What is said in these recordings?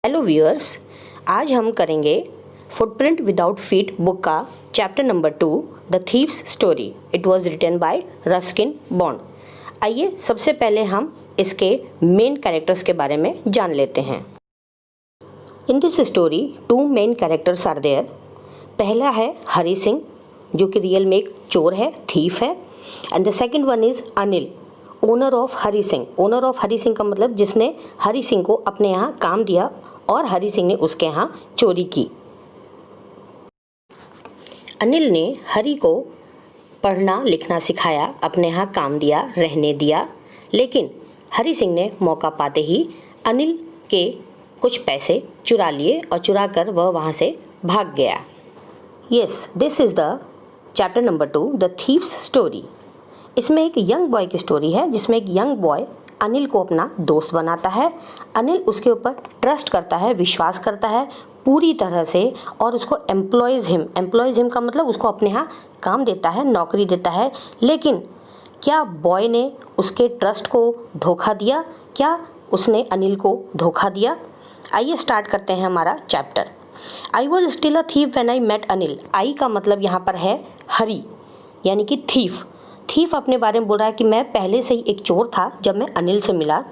Hello viewers, आज हम करेंगे फुटप्रिंट विदाउट फीट बुक का chapter number 2 the thieves story. It was written by Ruskin Bond. आइए सबसे पहले हम इसके मेन कैरेक्टर्स के बारे में जान लेते हैं। In this story 2 main characters are there. पहला है हरी सिंह, जो कि रियल में एक चोर है, थीफ है। And the second one is Anil, owner of Hari Singh. Owner of Hari Singh का मतलब जिसने हरी सिंह को अपने यहाँ काम दिया और हरी सिंह ने उसके यहाँ चोरी की। अनिल ने हरी को पढ़ना लिखना सिखाया, अपने यहाँ काम दिया, रहने दिया, लेकिन हरी सिंह ने मौका पाते ही अनिल के कुछ पैसे चुरा लिए और चुरा कर वह वहाँ से भाग गया। Yes, this is the chapter number 2 the thieves story. इसमें एक यंग बॉय की स्टोरी है, जिसमें एक यंग बॉय अनिल को अपना दोस्त बनाता है। अनिल उसके ऊपर ट्रस्ट करता है, विश्वास करता है पूरी तरह से और उसको एम्प्लॉयज़ हिम का मतलब उसको अपने यहाँ काम देता है, नौकरी देता है। लेकिन क्या बॉय ने उसके ट्रस्ट को धोखा दिया? क्या उसने अनिल को धोखा दिया? आइए स्टार्ट करते हैं हमारा chapter. I was still a thief when I met Anil. I का मतलब यहाँ पर है हरी, यानी कि थीफ। थीफ अपने बारे में बोल रहा है कि मैं पहले से ही एक चोर था जब मैं अनिल से मिला,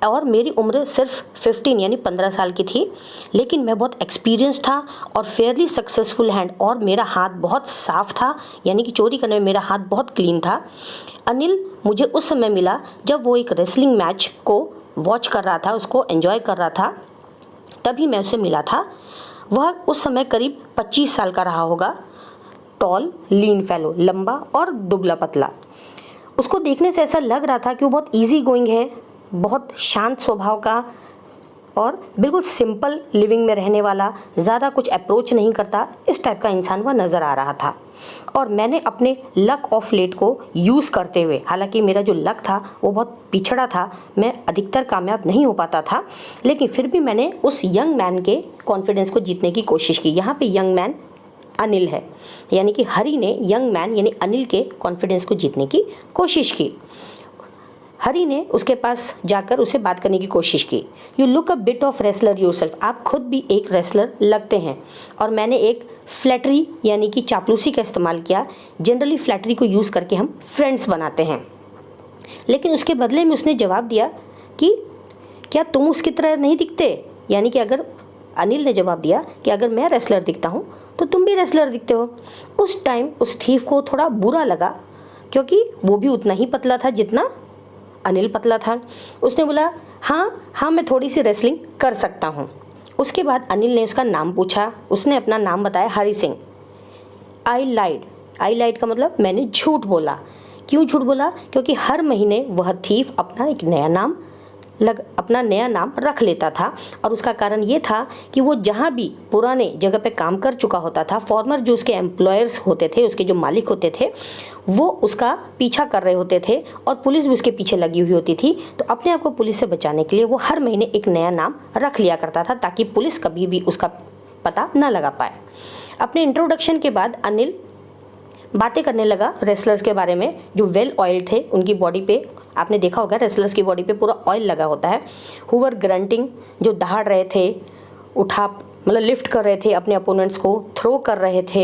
और मेरी उम्र सिर्फ 15 यानी 15 साल की थी, लेकिन मैं बहुत एक्सपीरियंस था और फेयरली सक्सेसफुल हैंड, और मेरा हाथ बहुत साफ था, यानी कि चोरी करने में मेरा हाथ बहुत क्लीन था। अनिल मुझे उस समय मिला जब वो एक रेसलिंग मैच को वॉच कर रहा था, उसको एंजॉय कर रहा था, तभी मैं उससे मिला था। वह उस समय करीब 25 साल का रहा होगा, टॉल लीन फेलो, लंबा और दुबला पतला। उसको देखने से ऐसा लग रहा था कि वो बहुत इजी गोइंग है, बहुत शांत स्वभाव का और बिल्कुल सिंपल लिविंग में रहने वाला, ज़्यादा कुछ अप्रोच नहीं करता, इस टाइप का इंसान वह नज़र आ रहा था। और मैंने अपने लक ऑफ लेट को यूज़ करते हुए, हालांकि मेरा जो लक था वो बहुत पिछड़ा था, मैं अधिकतर कामयाब नहीं हो पाता था, लेकिन फिर भी मैंने उस यंग मैन के कॉन्फिडेंस को जीतने की कोशिश की। यहाँ पे यंग मैन अनिल है, यानी कि हरी ने यंग मैन यानी अनिल के कॉन्फिडेंस को जीतने की कोशिश की। हरी ने उसके पास जाकर उसे बात करने की कोशिश की। You look a bit of wrestler yourself, आप खुद भी एक रेसलर लगते हैं। और मैंने एक फ्लैटरी यानी कि चापलूसी का इस्तेमाल किया। जनरली फ्लैटरी को यूज़ करके हम फ्रेंड्स बनाते हैं, लेकिन उसके बदले में उसने जवाब दिया कि क्या तुम उसकी तरह नहीं दिखते? यानी कि अगर अनिल ने जवाब दिया कि अगर मैं रेसलर दिखता हूँ तो तुम भी रेसलर दिखते हो। उस टाइम उस थीफ को थोड़ा बुरा लगा, क्योंकि वो भी उतना ही पतला था जितना अनिल पतला था। उसने बोला हाँ मैं थोड़ी सी रेसलिंग कर सकता हूँ। उसके बाद अनिल ने उसका नाम पूछा। उसने अपना नाम बताया, हरी सिंह। आई लाइड का मतलब मैंने झूठ बोला। क्यों झूठ बोला? क्योंकि हर महीने वह थीफ अपना नया नाम रख लेता था, और उसका कारण ये था कि वो जहाँ भी पुराने जगह पे काम कर चुका होता था, फॉर्मर जो उसके एम्प्लॉयर्स होते थे, उसके जो मालिक होते थे, वो उसका पीछा कर रहे होते थे और पुलिस भी उसके पीछे लगी हुई होती थी। तो अपने आप को पुलिस से बचाने के लिए वो हर महीने एक नया नाम रख लिया करता था, ताकि पुलिस कभी भी उसका पता न लगा पाए। अपने इंट्रोडक्शन के बाद अनिल बातें करने लगा रेसलर्स के बारे में जो वेल ऑयल थे। उनकी बॉडी पे आपने देखा होगा, रेसलर्स की बॉडी पे पूरा ऑयल लगा होता है। हु वर ग्रंटिंग, जो दहाड़ रहे थे, मतलब लिफ्ट कर रहे थे, अपने अपोनेंट्स को थ्रो कर रहे थे।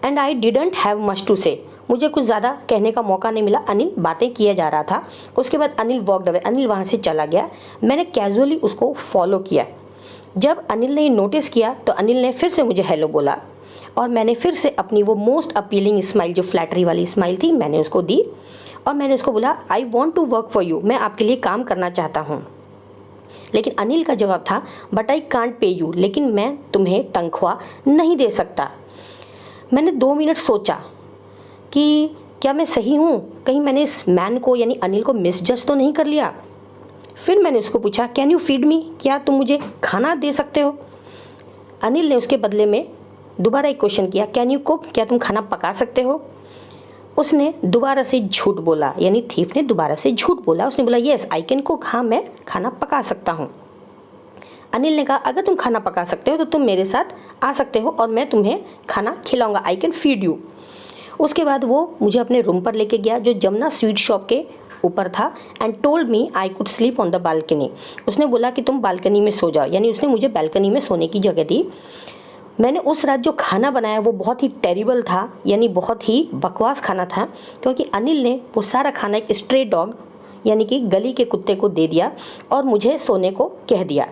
And I didn't have much to say, मुझे कुछ ज़्यादा कहने का मौका नहीं मिला। अनिल बातें किया जा रहा था। उसके बाद अनिल वॉकड अवे, अनिल वहाँ से चला गया। मैंने कैजुअली उसको फॉलो किया। जब अनिल ने नोटिस किया तो अनिल ने फिर से मुझे हेलो बोला, और मैंने फिर से अपनी वो मोस्ट अपीलिंग स्माइल, जो फ्लैटरी वाली स्माइल थी, मैंने उसको दी और मैंने उसको बोला I want to work for you, मैं आपके लिए काम करना चाहता हूँ। लेकिन अनिल का जवाब था but I can't pay you, लेकिन मैं तुम्हें तनख्वाह नहीं दे सकता। मैंने 2 मिनट सोचा कि क्या मैं सही हूँ, कहीं मैंने इस मैन को यानी अनिल को मिसजज तो नहीं कर लिया। फिर मैंने उसको पूछा कैन यू फीड मी, क्या तुम मुझे खाना दे सकते हो? अनिल ने उसके बदले में दोबारा एक क्वेश्चन किया, कैन यू कुक, क्या तुम खाना पका सकते हो? उसने दोबारा से झूठ बोला, यानी थीफ ने दोबारा से झूठ बोला। उसने बोला येस आई कैन कुक, हाँ मैं खाना पका सकता हूँ। अनिल ने कहा अगर तुम खाना पका सकते हो तो तुम मेरे साथ आ सकते हो और मैं तुम्हें खाना खिलाऊंगा, आई कैन फीड यू। उसके बाद वो मुझे अपने रूम पर लेके गया जो जमुना स्वीट शॉप के ऊपर था and told me I could sleep on the balcony. उसने बोला कि तुम बालकनी में सो जाओ, यानी उसने मुझे बालकनी में सोने की जगह दी। मैंने उस रात जो खाना बनाया वो बहुत ही टेरिबल था, यानी बहुत ही बकवास खाना था, क्योंकि अनिल ने वो सारा खाना एक स्ट्रे डॉग यानी कि गली के कुत्ते को दे दिया और मुझे सोने को कह दिया।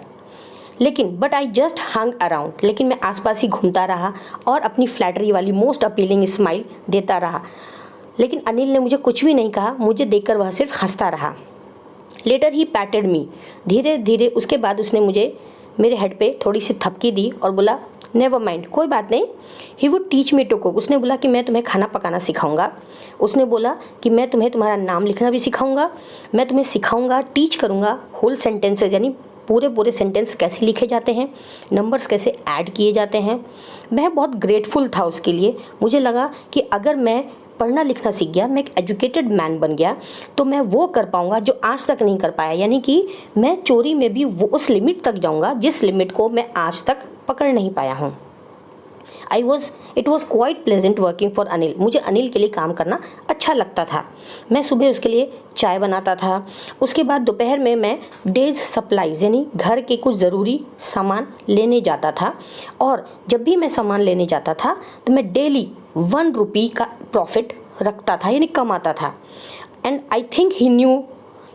लेकिन but I just hung around, लेकिन मैं आसपास ही घूमता रहा और अपनी फ्लैटरी वाली मोस्ट अपीलिंग स्माइल देता रहा। लेकिन अनिल ने मुझे कुछ भी नहीं कहा, मुझे देखकर वह सिर्फ हंसता रहा। लेटर ही पैटेड मी, धीरे धीरे उसके बाद उसने मुझे मेरे हेड पे थोड़ी सी थपकी दी और बोला नेवर माइंड, कोई बात नहीं। He would teach me to cook, उसने बोला कि मैं तुम्हें खाना पकाना सिखाऊंगा। उसने बोला कि मैं तुम्हें तुम्हारा नाम लिखना भी सिखाऊंगा, मैं तुम्हें सिखाऊंगा, टीच करूंगा होल सेंटेंसेज, यानी पूरे सेंटेंस कैसे लिखे जाते हैं, नंबर्स कैसे ऐड किए जाते हैं। मैं बहुत ग्रेटफुल था उसके लिए। मुझे लगा कि अगर मैं पढ़ना लिखना सीख गया, मैं एक एजुकेटेड मैन बन गया, तो मैं वो कर पाऊंगा जो आज तक नहीं कर पाया, यानी कि मैं चोरी में भी वो उस लिमिट तक जाऊंगा जिस लिमिट को मैं आज तक पकड़ नहीं पाया हूँ। It was quite pleasant working for Anil, मुझे अनिल के लिए काम करना अच्छा लगता था। मैं सुबह उसके लिए चाय बनाता था, उसके बाद दोपहर में मैं डेज सप्लाईज यानी घर के कुछ ज़रूरी सामान लेने जाता था, और जब भी मैं सामान लेने जाता था तो मैं डेली 1 रुपये का प्रॉफिट रखता था, यानी कमाता था। And I think he new,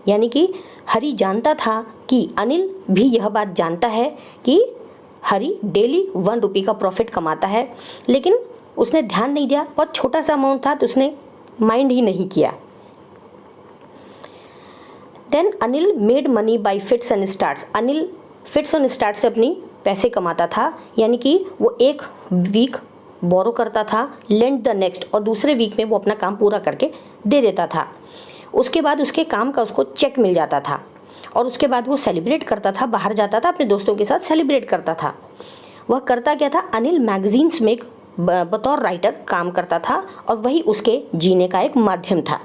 यानी कि हरी जानता था कि अनिल भी यह बात जानता है कि हरी डेली 1 रुपये का प्रॉफिट कमाता है, लेकिन उसने ध्यान नहीं दिया। बहुत छोटा सा अमाउंट था तो उसने माइंड ही नहीं किया। Then Anil made money by fits and starts, Anil fits and start से अपनी पैसे कमाता था, यानी कि वो एक वीक बोरो करता था, लेंड द नेक्स्ट, और दूसरे वीक में वो अपना काम पूरा करके दे देता था। उसके बाद उसके काम का उसको चेक मिल जाता था, और उसके बाद वो सेलिब्रेट करता था, बाहर जाता था अपने दोस्तों के साथ सेलिब्रेट करता था। वह करता क्या था, अनिल मैगजीन्स में बतौर राइटर काम करता था, और वही उसके जीने का एक माध्यम था।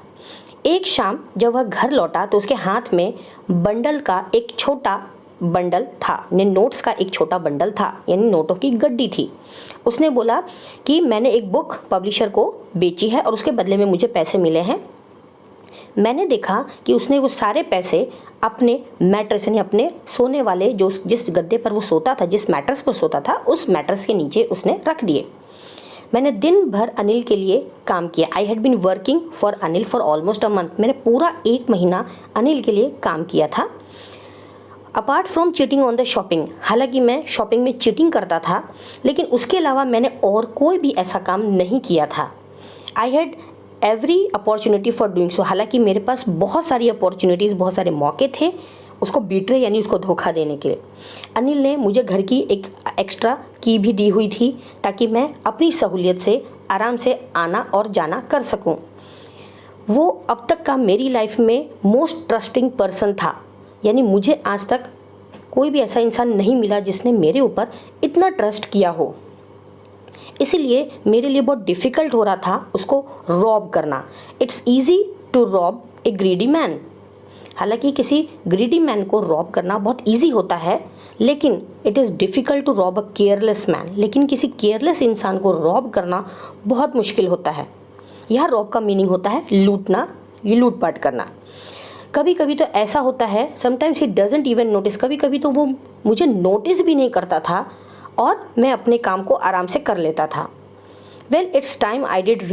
एक शाम जब वह घर लौटा तो उसके हाथ में बंडल का एक छोटा बंडल था, नोट्स का एक छोटा बंडल था, यानी नोटों की गड्डी थी। उसने बोला कि मैंने एक बुक पब्लिशर को बेची है और उसके बदले में मुझे पैसे मिले हैं। मैंने देखा कि उसने वो सारे पैसे अपने मैट्रेस यानी अपने सोने वाले जो जिस गद्दे पर वो सोता था, जिस मैट्रेस पर सोता था, उस मैट्रेस के नीचे उसने रख दिए। मैंने दिन भर अनिल के लिए काम किया। I had been working for Anil for almost a month, मैंने पूरा 1 महीना अनिल के लिए काम किया था। Apart from cheating on the shopping, हालांकि मैं शॉपिंग में चीटिंग करता था, लेकिन उसके अलावा मैंने और कोई भी ऐसा काम नहीं किया था। I had every opportunity for doing so, हालांकि मेरे पास बहुत सारी अपॉर्चुनिटीज़, बहुत सारे मौके थे उसको बीट्रे यानी उसको धोखा देने के लिए। अनिल ने मुझे घर की एक एक्स्ट्रा की भी दी हुई थी ताकि मैं अपनी सहूलियत से आराम से आना और जाना कर सकूं। वो अब तक का मेरी लाइफ में मोस्ट ट्रस्टिंग पर्सन था, यानी मुझे आज तक कोई भी ऐसा इंसान नहीं मिला जिसने मेरे ऊपर इतना ट्रस्ट किया हो। इसीलिए मेरे लिए बहुत डिफ़िकल्ट हो रहा था उसको रॉब करना। It's easy to rob a greedy man, हालांकि किसी ग्रीडी मैन को रॉब करना बहुत ईजी होता है, लेकिन it is difficult to rob a careless man, लेकिन किसी केयरलेस इंसान को रॉब करना बहुत मुश्किल होता है। यह रॉब का मीनिंग होता है लूटना, ये लूटपाट करना। कभी कभी तो ऐसा होता है, sometimes he doesn't even notice, कभी कभी तो वो मुझे नोटिस भी नहीं करता था और मैं अपने काम को आराम से कर लेता था। Well it's time I did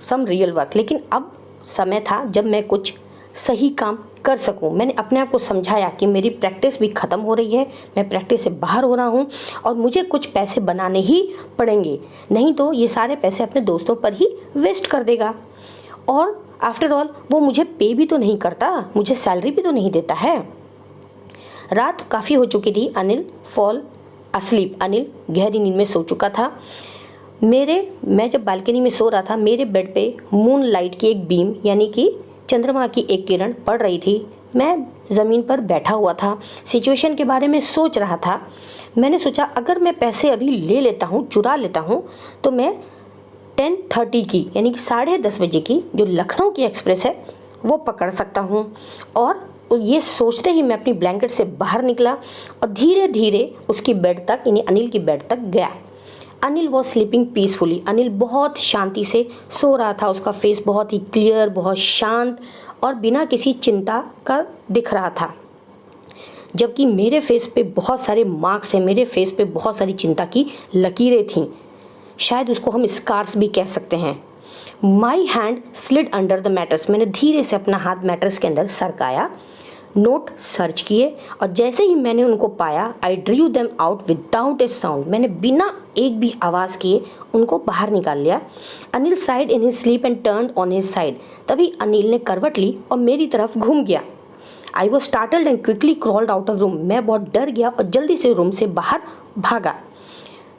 some real work, लेकिन अब समय था जब मैं कुछ सही काम कर सकूं। मैंने अपने आप को समझाया कि मेरी प्रैक्टिस भी ख़त्म हो रही है, मैं प्रैक्टिस से बाहर हो रहा हूं और मुझे कुछ पैसे बनाने ही पड़ेंगे, नहीं तो ये सारे पैसे अपने दोस्तों पर ही वेस्ट कर देगा। और आफ्टर ऑल वो मुझे पे भी तो नहीं करता, मुझे सैलरी भी तो नहीं देता है। रात काफ़ी हो चुकी थी, अनिल फॉल अस्लीप, अनिल गहरी नींद में सो चुका था। मैं जब बालकनी में सो रहा था, मेरे बेड पे मून लाइट की एक बीम यानी कि चंद्रमा की एक किरण पड़ रही थी। मैं ज़मीन पर बैठा हुआ था, सिचुएशन के बारे में सोच रहा था। मैंने सोचा अगर मैं पैसे अभी ले लेता हूँ, चुरा लेता हूँ, तो मैं 10:30 की यानी कि 10:30 बजे की जो लखनऊ की एक्सप्रेस है वो पकड़ सकता हूँ। और ये सोचते ही मैं अपनी ब्लैंकेट से बाहर निकला और धीरे धीरे उसकी बेड तक यानी अनिल की बेड तक गया। Anil was sleeping peacefully. Anil बहुत शांति से सो रहा था। उसका फेस बहुत ही क्लियर, बहुत शांत और बिना किसी चिंता का दिख रहा था, जबकि मेरे फेस पे बहुत सारे मार्क्स थे, मेरे फेस पे बहुत सारी चिंता की लकीरें थीं। शायद उसको हम स्कार्स भी कह सकते हैं। My hand slid under the matters. मैंने धीरे से अपना हाथ मैटर्स के अंदर सरकाया, नोट सर्च किए और जैसे ही मैंने उनको पाया, I drew them out without A sound. मैंने बिना एक भी आवाज़ किए उनको बाहर निकाल लिया। Anil side in his sleep and turn on his side. तभी अनिल ने करवट ली और मेरी तरफ घूम गया। I was startled and quickly crawled out of room. मैं बहुत डर गया और जल्दी से रूम से बाहर भागा।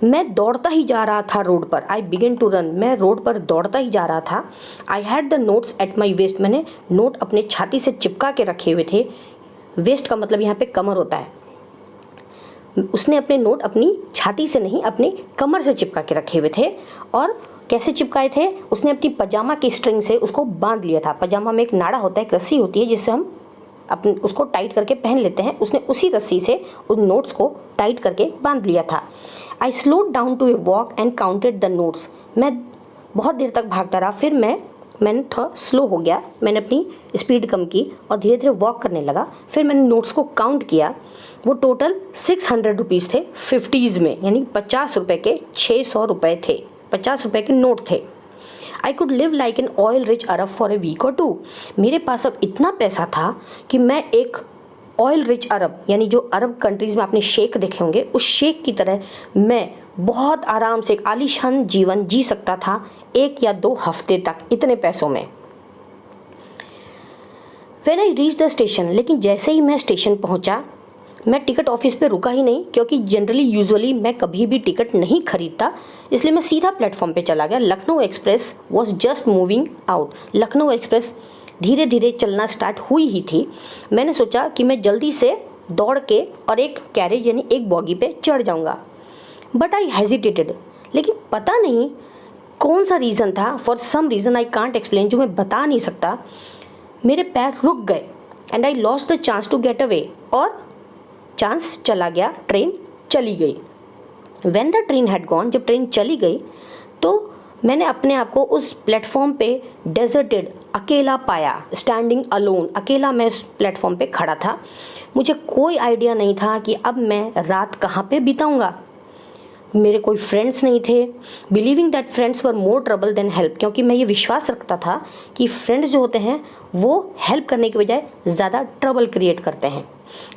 मैं दौड़ता ही जा रहा था रोड पर। आई बिगेन टू रन। मैं रोड पर दौड़ता ही जा रहा था। I had the notes at my waste. मैंने नोट अपने छाती से चिपका के रखे हुए थे। वेस्ट का मतलब यहाँ पे कमर होता है। उसने अपने नोट अपनी छाती से नहीं, अपने कमर से चिपका के रखे हुए थे। और कैसे चिपकाए थे? उसने अपनी पजामा की स्ट्रिंग से उसको बांध लिया था। पजामा में एक नाड़ा होता है, एक रस्सी होती है जिससे हम अपने उसको टाइट करके पहन लेते हैं। उसने उसी रस्सी से उन नोट्स को टाइट करके बांध लिया था। I slowed down to a walk and counted the notes. मैं बहुत देर तक भागता रहा, फिर मैंने थोड़ा स्लो हो गया। मैंने अपनी स्पीड कम की और धीरे धीरे वॉक करने लगा। फिर मैंने नोट्स को काउंट किया। वो टोटल 600 रुपीज़ थे 50s में, यानी 50 रुपये के 600 रुपये थे। 50 रुपये के नोट थे। I could live like an oil rich Arab for a week or two. मेरे पास अब इतना पैसा था कि मैं एक ऑयल रिच अरब, यानी जो अरब कंट्रीज़ में आपने शेख देखे होंगे, उस शेख की तरह मैं बहुत आराम से एक आलीशान जीवन जी सकता था 1 या 2 हफ्ते तक इतने पैसों में। When I reach the station, लेकिन जैसे ही मैं स्टेशन पहुंचा, मैं टिकट ऑफिस पे रुका ही नहीं, क्योंकि जनरली यूजुअली मैं कभी भी टिकट नहीं खरीदता, इसलिए मैं सीधा प्लेटफॉर्म पे चला गया। Lucknow express was just moving out. Lucknow express धीरे धीरे चलना स्टार्ट हुई ही थी। मैंने सोचा कि मैं जल्दी से दौड़ के और एक कैरेज यानी एक बॉगी पे चढ़ जाऊंगा, बट आई हेजिटेटेड। लेकिन पता नहीं कौन सा रीज़न था, for some reason I can't explain, जो मैं बता नहीं सकता, मेरे पैर रुक गए and I lost the chance to get away. और चांस चला गया, ट्रेन चली गई। When the train had gone, जब ट्रेन चली गई तो मैंने अपने आप को उस प्लेटफॉर्म पे डेजर्टेड, अकेला पाया, स्टैंडिंग अलोन। अकेला मैं उस प्लेटफॉर्म पे खड़ा था। मुझे कोई आइडिया नहीं था कि अब मैं रात कहाँ पे बिताऊंगा। मेरे कोई फ्रेंड्स नहीं थे। Believing that friends were more trouble than help, क्योंकि मैं ये विश्वास रखता था कि फ्रेंड्स जो होते हैं वो हेल्प करने के बजाय ज़्यादा ट्रबल क्रिएट करते हैं।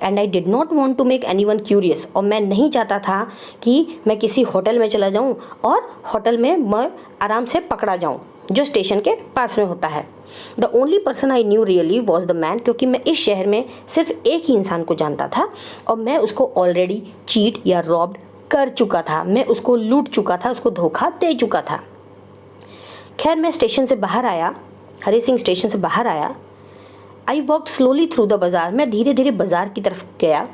And I did not want to make anyone curious, और मैं नहीं चाहता था कि मैं किसी होटल में चला जाऊँ और होटल में मैं आराम से पकड़ा जाऊँ जो स्टेशन के पास में होता है। The only person I knew really was the man, क्योंकि मैं इस शहर में सिर्फ एक ही इंसान को जानता था और मैं उसको ऑलरेडी चीट या रॉब्ड कर चुका था। मैं उसको लूट चुका था, उसको धोखा दे चुका था। खैर मैं स्टेशन से बाहर आया, हरी सिंह स्टेशन से बाहर आया। I walk slowly through the bazaar. मैं धीरे धीरे बाज़ार की तरफ गया।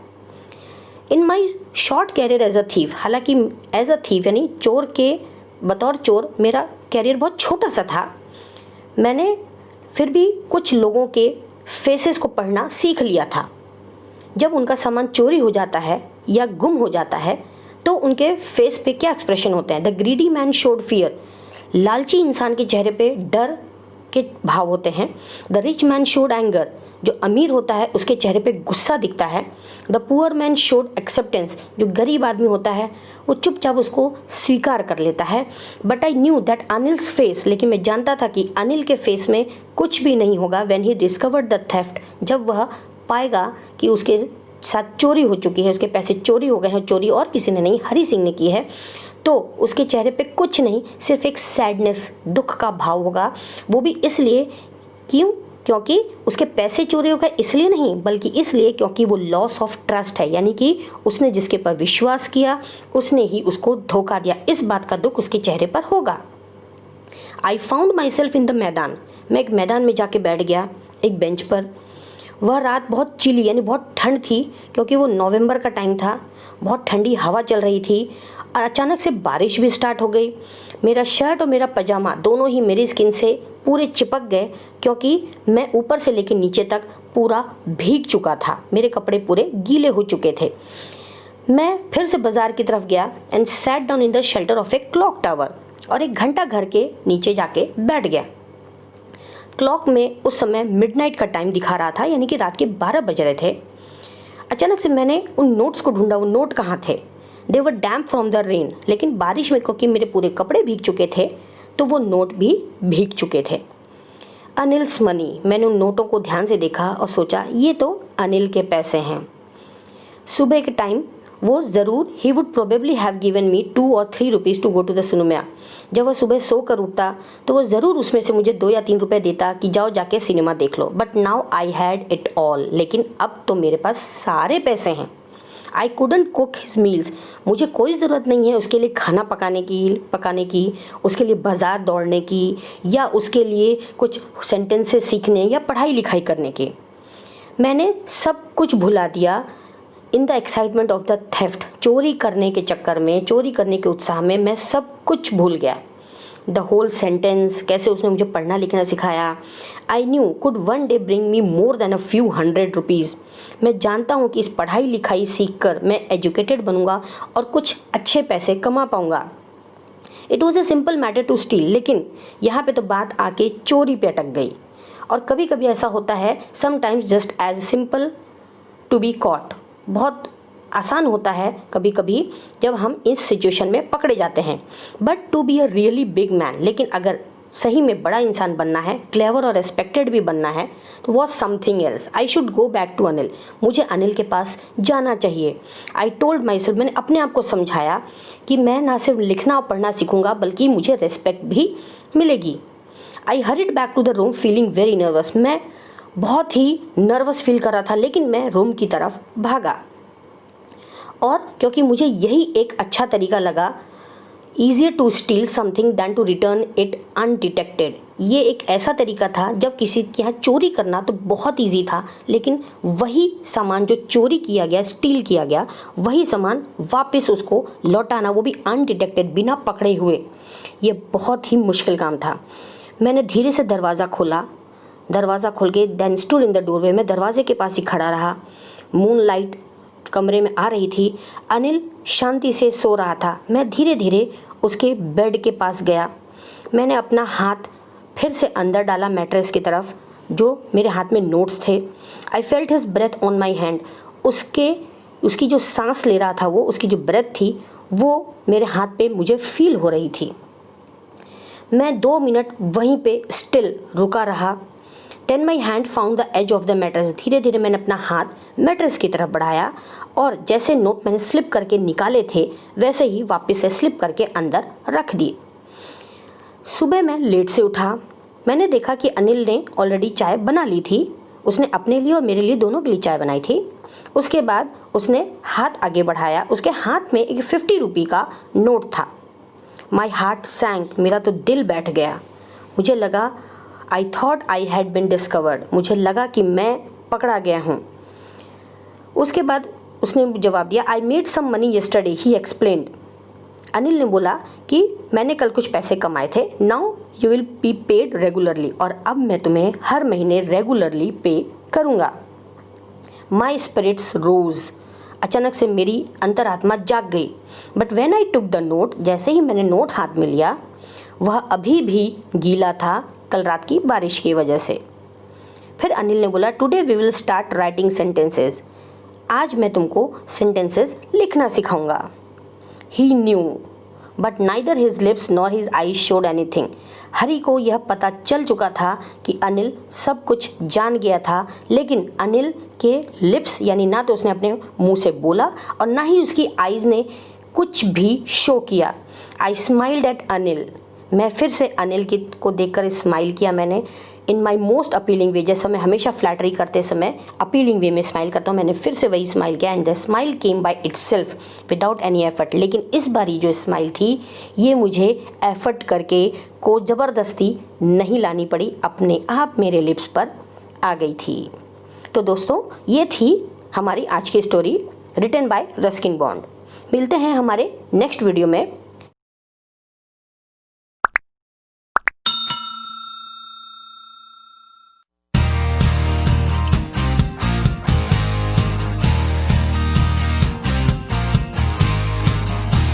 In my short career as a thief, हालांकि एज अ थीव यानी चोर के बतौर चोर मेरा कैरियर बहुत छोटा सा था, मैंने फिर भी कुछ लोगों के फेसेस को पढ़ना सीख लिया था। जब उनका सामान चोरी हो जाता है या गुम हो जाता है तो उनके फेस पे क्या एक्सप्रेशन होते हैं। The greedy man showed fear, लालची इंसान के चेहरे पे डर के भाव होते हैं। The rich man showed anger, जो अमीर होता है उसके चेहरे पे गुस्सा दिखता है। The poor man showed acceptance, जो गरीब आदमी होता है वो चुपचाप उसको स्वीकार कर लेता है। But I knew that Anil's face, लेकिन मैं जानता था कि अनिल के फेस में कुछ भी नहीं होगा। When he discovered the theft, जब वह पाएगा कि उसके साथ चोरी हो चुकी है, उसके पैसे चोरी हो गए हैं, चोरी और किसी ने नहीं, हरी सिंह ने की है, तो उसके चेहरे पे कुछ नहीं, सिर्फ एक सैडनेस, दुख का भाव होगा। वो भी इसलिए क्योंकि उसके पैसे चोरी हो गए, इसलिए नहीं, बल्कि इसलिए क्योंकि वो लॉस ऑफ ट्रस्ट है, यानी कि उसने जिसके पर विश्वास किया उसने ही उसको धोखा दिया। इस बात का दुख उसके चेहरे पर होगा। I found my self in the मैदान, मैं एक मैदान में जाके बैठ गया एक बेंच पर। वह रात बहुत चिली यानी बहुत ठंड थी, क्योंकि वो नवंबर का टाइम था। बहुत ठंडी हवा चल रही थी और अचानक से बारिश भी स्टार्ट हो गई। मेरा शर्ट और मेरा पजामा दोनों ही मेरी स्किन से पूरे चिपक गए, क्योंकि मैं ऊपर से लेकर नीचे तक पूरा भीग चुका था। मेरे कपड़े पूरे गीले हो चुके थे। मैं फिर से बाजार की तरफ गया and sat down in the shelter of a clock tower, और एक घंटा घर के नीचे जाके बैठ गया। क्लॉक में उस समय मिडनाइट का टाइम दिखा रहा था, यानी कि रात के 12 बज रहे थे। अचानक से मैंने उन नोट्स को ढूंढा। वो नोट कहाँ थे? दे वर डैम्प फ्रॉम द रेन, लेकिन बारिश में क्योंकि मेरे पूरे कपड़े भीग चुके थे तो वो नोट भी भीग चुके थे। अनिल्स मनी। मैंने उन नोटों को ध्यान से देखा और सोचा ये तो अनिल के पैसे हैं। सुबह के टाइम वो ज़रूर he would probably have given me 2 or 3 rupees to go to the cinema. जब वह सुबह सो कर उठता तो वो ज़रूर उसमें से मुझे 2 या 3 रुपए देता कि जाओ जाके सिनेमा देख लो। But now I had it all. लेकिन अब तो मेरे पास सारे पैसे हैं। I couldn't cook his meals. मुझे कोई ज़रूरत नहीं है उसके लिए खाना पकाने की, उसके लिए बाज़ार दौड़ने की, या उसके लिए कुछ सेंटेंसेस सीखने या पढ़ाई लिखाई करने की। मैंने सब कुछ भुला दिया in the excitement of the theft. चोरी करने के चक्कर में, चोरी करने के उत्साह में मैं सब कुछ भूल गया। द होल सेंटेंस, कैसे उसने मुझे पढ़ना लिखना सिखाया। I knew could one day bring me more than a few hundred rupees. मैं जानता हूँ कि इस पढ़ाई लिखाई सीख कर मैं एजुकेटेड बनूंगा और कुछ अच्छे पैसे कमा पाऊंगा। It was a simple matter to steal. लेकिन यहाँ पे तो बात आके चोरी पे अटक गई। और कभी कभी ऐसा होता है, sometimes just as simple to be caught. बहुत आसान होता है कभी कभी जब हम इस सिचुएशन में पकड़े जाते हैं। But to be a really big man, लेकिन अगर सही में बड़ा इंसान बनना है, क्लेवर और रेस्पेक्टेड भी बनना है, तो was something else. I should go back to Anil. मुझे अनिल के पास जाना चाहिए। I told myself. मैंने अपने आप को समझाया कि मैं ना सिर्फ लिखना और पढ़ना सीखूंगा बल्कि मुझे रेस्पेक्ट भी मिलेगी। I hurried back to the room feeling very nervous. मैं बहुत ही नर्वस फील कर रहा था, लेकिन मैं रूम की तरफ भागा। और क्योंकि मुझे यही एक अच्छा तरीका लगा, easier to steal something than to return it undetected. ये एक ऐसा तरीका था, जब किसी के यहाँ चोरी करना तो बहुत ईजी था, लेकिन वही सामान जो चोरी किया गया, स्टील किया गया, वही सामान वापस उसको लौटाना, वो भी अनडिटेक्टेड, बिना पकड़े हुए, ये बहुत ही मुश्किल काम था। मैंने धीरे से दरवाज़ा खोला। दरवाज़ा खोल के then stood in the doorway. मैं दरवाजे के पास ही खड़ा रहा। मून लाइट कमरे में आ रही थी। अनिल शांति से सो रहा था। मैं धीरे धीरे उसके बेड के पास गया। मैंने अपना हाथ फिर से अंदर डाला मैट्रेस की तरफ, जो मेरे हाथ में नोट्स थे। I felt his breath on my hand. उसकी जो सांस ले रहा था, वो उसकी जो ब्रेथ थी, वो मेरे हाथ पे मुझे फील हो रही थी। मैं 2 मिनट वहीं पे स्टिल रुका रहा। Then my hand found the edge of the mattress. धीरे धीरे मैंने अपना हाथ मैट्रेस की तरफ बढ़ाया और जैसे नोट मैंने स्लिप करके निकाले थे, वैसे ही वापस से स्लिप करके अंदर रख दिए। सुबह मैं लेट से उठा। मैंने देखा कि अनिल ने ऑलरेडी चाय बना ली थी। उसने अपने लिए और मेरे लिए, दोनों के लिए चाय बनाई थी। उसके बाद उसने हाथ आगे बढ़ाया। उसके हाथ में एक 50 रुपये का नोट था। My heart sank. मेरा तो दिल बैठ गया। मुझे लगा, I thought I had been discovered. मुझे लगा कि मैं पकड़ा गया हूँ। उसके बाद उसने जवाब दिया, I made some money yesterday, he explained. Anil ने बोला कि मैंने कल कुछ पैसे कमाए थे। Now you will be paid regularly, और अब मैं तुम्हें हर महीने रेगुलरली पे करूँगा। My spirits rose. अचानक से मेरी अंतरात्मा जाग गई। But when I took the note, जैसे ही मैंने नोट हाथ में लिया, वह अभी भी गीला था कल रात की बारिश की वजह से। फिर अनिल ने बोला, today we will start writing sentences. आज मैं तुमको सेंटेंसेस लिखना सिखाऊंगा। He knew but neither his lips nor his eyes showed anything. Hari को यह पता चल चुका था कि अनिल सब कुछ जान गया था, लेकिन अनिल के लिप्स, यानी ना तो उसने अपने मुंह से बोला और ना ही उसकी आईज ने कुछ भी शो किया। आई स्माइल्ड एट अनिल। मैं फिर से अनिल को देखकर स्माइल किया मैंने, इन माई मोस्ट अपीलिंग वे। जैसा मैं हमेशा फ्लैटरी करते समय अपीलिंग वे में स्माइल करता हूँ, मैंने फिर से वही स्माइल किया। And the smile came by itself without any effort. लेकिन इस बारी जो स्माइल थी, ये मुझे एफर्ट करके को ज़बरदस्ती नहीं लानी पड़ी, अपने आप मेरे लिप्स पर आ गई थी। तो दोस्तों, ये थी हमारी आज की story, written by Ruskin Bond. मिलते हैं हमारे नेक्स्ट वीडियो में।